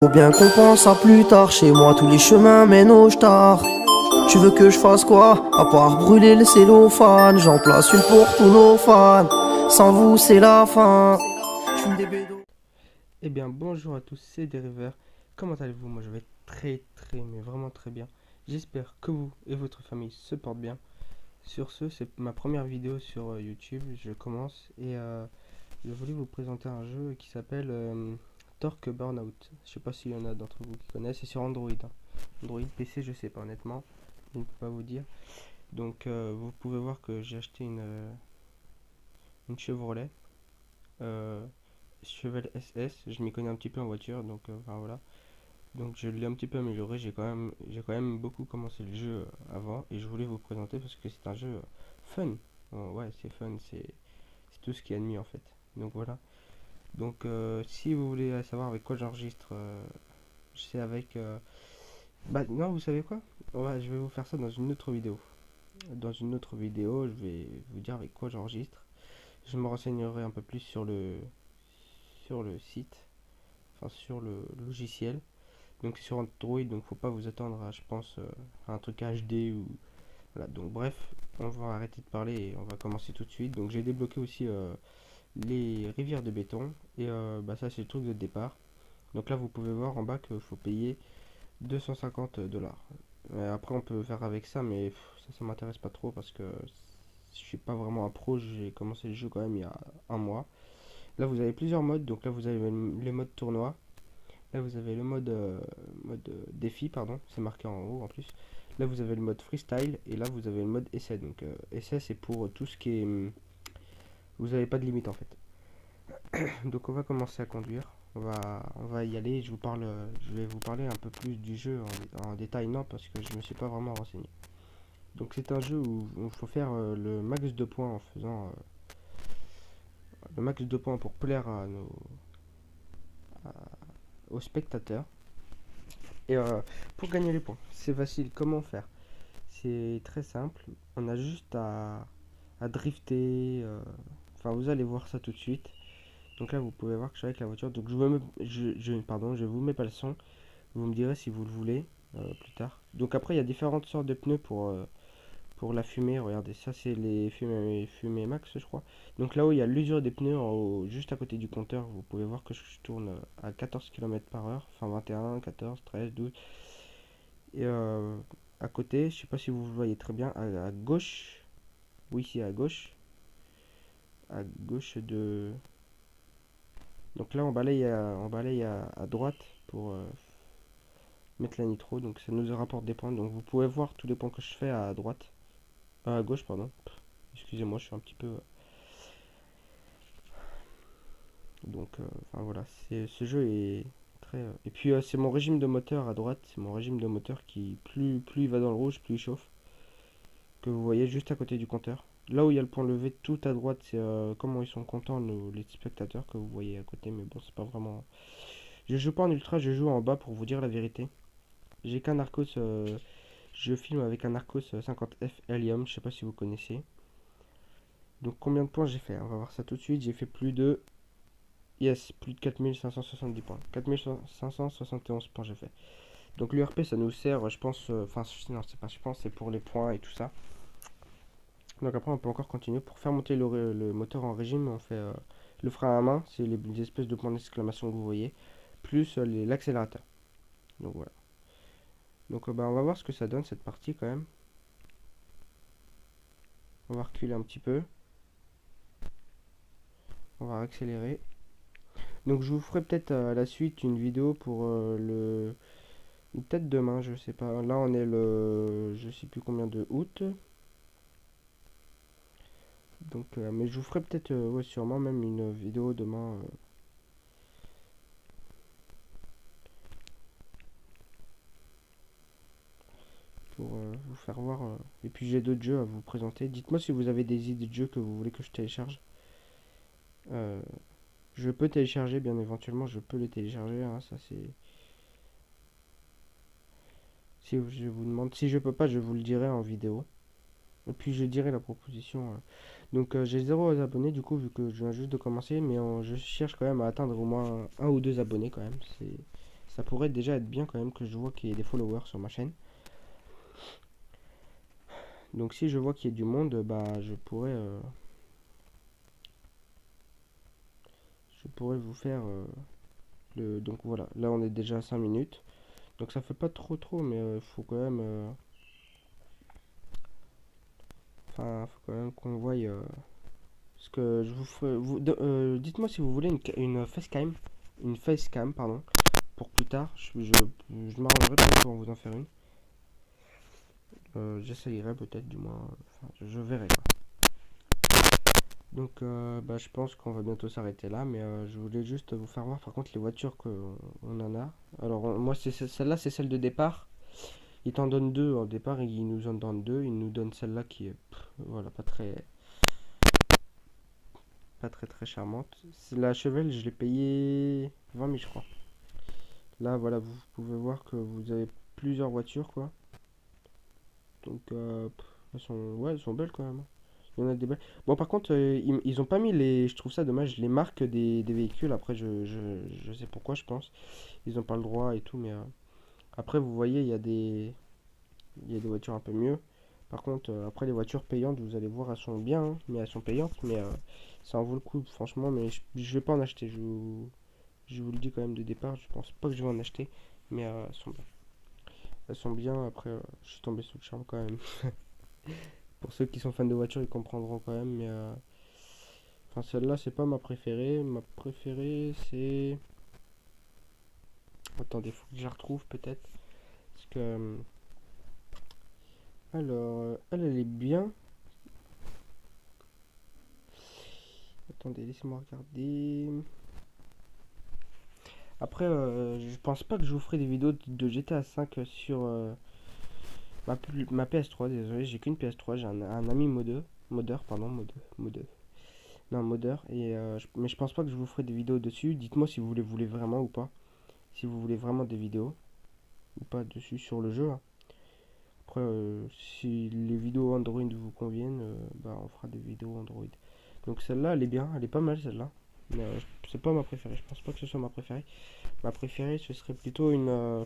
Faut bien qu'on pense à plus tard, chez moi tous les chemins mènent au star. Tu veux que je fasse quoi? À part brûler le cellophane, j'en place une pour tous nos fans. Sans vous c'est la fin. J'fume des bédos. Eh bien, bonjour à tous, c'est Deriver. Comment allez-vous? Moi, je vais mais vraiment très bien. J'espère que vous et votre famille se portent bien. Sur ce, c'est ma première vidéo sur YouTube. Je commence et je voulais vous présenter un jeu qui s'appelle Torque Burnout. Je sais pas s'il y en a d'entre vous qui connaissent. C'est sur Android, hein. Android, PC, je sais pas honnêtement. Je ne peux pas vous dire. Donc, vous pouvez voir que j'ai acheté une Chevrolet. Euh, Chevelle SS, je m'y connais un petit peu en voiture, donc enfin, voilà. Donc je l'ai un petit peu amélioré, j'ai quand même beaucoup commencé le jeu avant et je voulais vous présenter parce que c'est un jeu fun. Ouais, c'est fun, c'est tout ce qui est admis en fait. Donc voilà. Donc si vous voulez savoir avec quoi j'enregistre, c'est avec bah non, vous savez quoi? Je vais vous faire ça dans une autre vidéo. Dans une autre vidéo, je vais vous dire avec quoi j'enregistre. Je me renseignerai un peu plus sur le site, enfin sur le logiciel. Donc c'est sur Android, donc faut pas vous attendre à, je pense, à un truc HD ou voilà. Donc bref, on va arrêter de parler et on va commencer tout de suite. Donc j'ai débloqué aussi les rivières de béton et bah ça c'est le truc de départ. Donc là vous pouvez voir en bas qu'il faut payer 250 $. Après on peut faire avec ça, mais ça m'intéresse pas trop parce que je suis pas vraiment un pro. J'ai commencé le jeu quand même il y a un mois. Là vous avez plusieurs modes. Donc là vous avez le mode tournoi. Là, vous avez le mode défi, pardon, c'est marqué en haut en plus. Là, vous avez le mode freestyle et là, vous avez le mode essai. Donc, essai, c'est pour tout ce qui est. Vous n'avez pas de limite en fait. Donc, on va commencer à conduire. On va y aller. Je vais vous parler un peu plus du jeu en détail, non, parce que je me suis pas vraiment renseigné. Donc, c'est un jeu où il faut faire le max de points en faisant le max de points pour plaire aux spectateurs. Et pour gagner les points, c'est facile. Comment faire? C'est très simple. On a juste à drifter. Enfin, vous allez voir ça tout de suite. Donc là, vous pouvez voir que je suis avec la voiture. Donc pardon, je vous mets pas le son. Vous me direz si vous le voulez plus tard. Donc après, il y a différentes sortes de pneus pour la fumée. Regardez, ça c'est les fumées max, je crois. Donc là où il y a l'usure des pneus, en haut, juste à côté du compteur, vous pouvez voir que je tourne à 14 km/h. Enfin 21, 14, 13, 12. Et à côté, je sais pas si vous le voyez très bien, à gauche, oui, ici à gauche de. Donc là, on balaye à droite pour mettre la nitro, donc ça nous rapporte des points. Donc vous pouvez voir tous les points que je fais à droite, à gauche, pardon. Excusez-moi, je suis un petit peu. Donc, enfin voilà, ce jeu est très. Et puis c'est mon régime de moteur à droite, c'est mon régime de moteur qui, plus il va dans le rouge, plus il chauffe. Que vous voyez juste à côté du compteur. Là où il y a le point levé tout à droite, c'est comment ils sont contents les spectateurs que vous voyez à côté, mais bon, c'est pas vraiment. Je joue pas en ultra, je joue en bas pour vous dire la vérité. J'ai qu'un Arcos, je filme avec un Arcos 50F Helium, je sais pas si vous connaissez. Donc combien de points j'ai fait? On va voir ça tout de suite. J'ai fait plus de 4570 points. 4571 points j'ai fait. Donc l'URP ça nous sert, je pense, enfin non c'est pas, je pense c'est pour les points et tout ça. Donc après on peut encore continuer. Pour faire monter le moteur en régime, on fait le frein à main, c'est les espèces de points d'exclamation que vous voyez, plus l'accélérateur. Donc voilà. Donc bah, on va voir ce que ça donne cette partie quand même. On va reculer un petit peu. On va accélérer. Donc je vous ferai peut-être à la suite une vidéo pour peut-être demain, je sais pas. Là on est le je sais plus combien de août. Donc mais je vous ferai peut-être ouais, sûrement même une vidéo demain. Pour vous faire voir. Et puis j'ai d'autres jeux à vous présenter. Dites-moi si vous avez des idées de jeux que vous voulez que je télécharge. Euh, je peux télécharger, bien éventuellement, je peux les télécharger. Hein, ça c'est. Si je vous demande, si je peux pas, je vous le dirai en vidéo. Et puis je dirai la proposition. Donc j'ai 0 abonnés du coup vu que je viens juste de commencer, mais je cherche quand même à atteindre au moins un ou deux abonnés quand même. ça pourrait déjà être bien quand même que je vois qu'il y ait des followers sur ma chaîne. Donc si je vois qu'il y a du monde, bah je pourrais vous faire donc voilà, là on est déjà à 5 minutes. Donc ça fait pas trop, mais il faut quand même enfin faut quand même qu'on voie ce que je vous ferai. Dites-moi si vous voulez une facecam, pardon, pour plus tard. Je m'arrangerai peut-être pour vous en faire une. J'essayerai peut-être du moins. Enfin, je verrai quoi. Donc bah, je pense qu'on va bientôt s'arrêter là, mais je voulais juste vous faire voir par contre les voitures qu'on en a. Alors moi celle-là c'est celle de départ. Il t'en donne deux au départ, il nous en donne deux. Il nous donne celle-là qui est voilà pas très charmante. La Chevelle je l'ai payé 20 000 je crois. Là voilà vous pouvez voir que vous avez plusieurs voitures quoi. Donc elles sont belles quand même. Il y en a des belles. Bon, par contre, ils ont pas mis les. Je trouve ça dommage, les marques des véhicules. Après, je sais pourquoi, je pense. Ils ont pas le droit et tout, mais après, vous voyez, il y a des voitures un peu mieux. Par contre, après, les voitures payantes, vous allez voir, elles sont bien, hein, mais elles sont payantes, mais ça en vaut le coup, franchement. Mais je vais pas en acheter. Je vous le dis quand même de départ, je pense pas que je vais en acheter, mais elles sont bien. Elles sont bien. Après, je suis tombé sous le charme quand même. Pour ceux qui sont fans de voitures, ils comprendront quand même, mais enfin, celle-là, c'est pas ma préférée. Ma préférée, c'est. Attendez, faut que je la retrouve peut-être. Parce que. Alors, elle est bien. Attendez, laissez-moi regarder. Après, je pense pas que je vous ferai des vidéos de GTA 5 sur ma PS3. Désolé, j'ai qu'une PS3. J'ai un ami modeur, pardon, modeur. Non, modeur. Mais je pense pas que je vous ferai des vidéos dessus. Dites-moi si vous les voulez vraiment ou pas. Si vous voulez vraiment des vidéos ou pas dessus sur le jeu, hein. Après, si les vidéos Android vous conviennent, bah, on fera des vidéos Android. Donc celle-là, elle est bien, elle est pas mal celle-là. Mais c'est pas ma préférée, je pense pas que ce soit ma préférée. Ma préférée, ce serait plutôt une.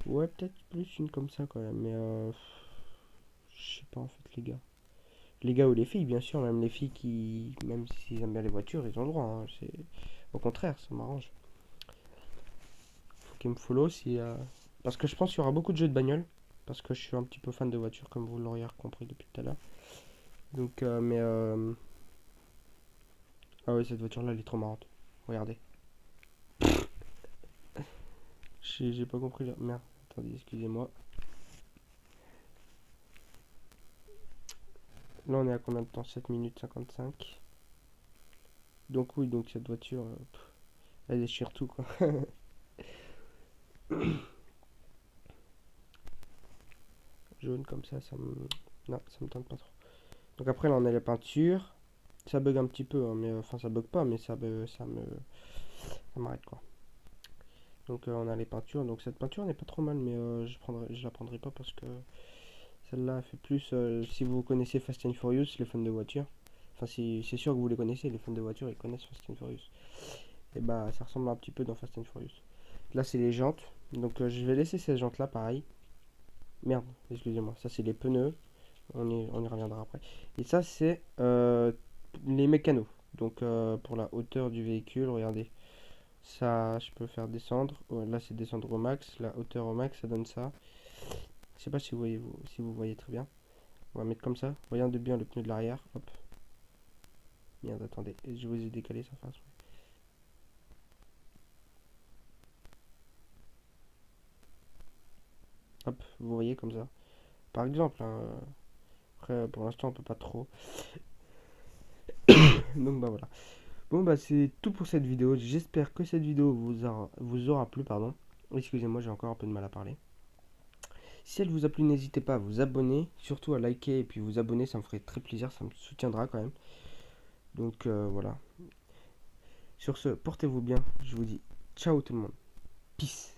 Ouais, peut-être plus une comme ça quand même. Mais je sais pas en fait, les gars. Les gars ou les filles, bien sûr, même les filles qui. Même s'ils aiment bien les voitures, ils ont le droit, hein. Au contraire, ça m'arrange. Faut qu'ils me follow si. Parce que je pense qu'il y aura beaucoup de jeux de bagnole. Parce que je suis un petit peu fan de voitures, comme vous l'auriez compris depuis tout à l'heure. Donc, mais. Ah ouais, cette voiture-là, elle est trop marrante. Regardez. J'ai pas compris là. Merde, attendez, excusez-moi. Là, on est à combien de temps? 7 minutes 55. Donc, oui, donc cette voiture, elle déchire tout, quoi. Jaune comme ça me. Non, ça me tente pas trop. Donc, après, là, on a la peinture. Ça bug un petit peu, hein, mais enfin, ça bug pas, mais ça m'arrête, quoi. Donc, on a les peintures. Donc, cette peinture n'est pas trop mal, mais je la prendrai pas parce que celle-là fait plus. Si vous connaissez Fast and Furious, les fans de voiture. Enfin, c'est sûr que vous les connaissez, les fans de voiture, ils connaissent Fast and Furious. Et bah, ça ressemble un petit peu dans Fast and Furious. Là, c'est les jantes. Donc, je vais laisser ces jantes-là pareil. Merde, excusez-moi. Ça, c'est les pneus. On y reviendra après. Et ça, c'est les mécanos. Donc, pour la hauteur du véhicule, regardez. Ça, je peux faire descendre. Ouais, là, c'est descendre au max. La hauteur au max, ça donne ça. Je sais pas si vous voyez très bien. On va mettre comme ça. Regardez bien le pneu de l'arrière. Hop. Merde, attendez. Je vous ai décalé ça face. Hop, vous voyez comme ça. Par exemple, hein, après, pour l'instant, on peut pas trop. Donc, bah voilà. Bon, bah c'est tout pour cette vidéo. J'espère que cette vidéo vous aura plu, pardon. Excusez-moi, j'ai encore un peu de mal à parler. Si elle vous a plu, n'hésitez pas à vous abonner, surtout à liker et puis vous abonner, ça me ferait très plaisir, ça me soutiendra quand même. Donc voilà. Sur ce, portez-vous bien. Je vous dis ciao tout le monde. Peace.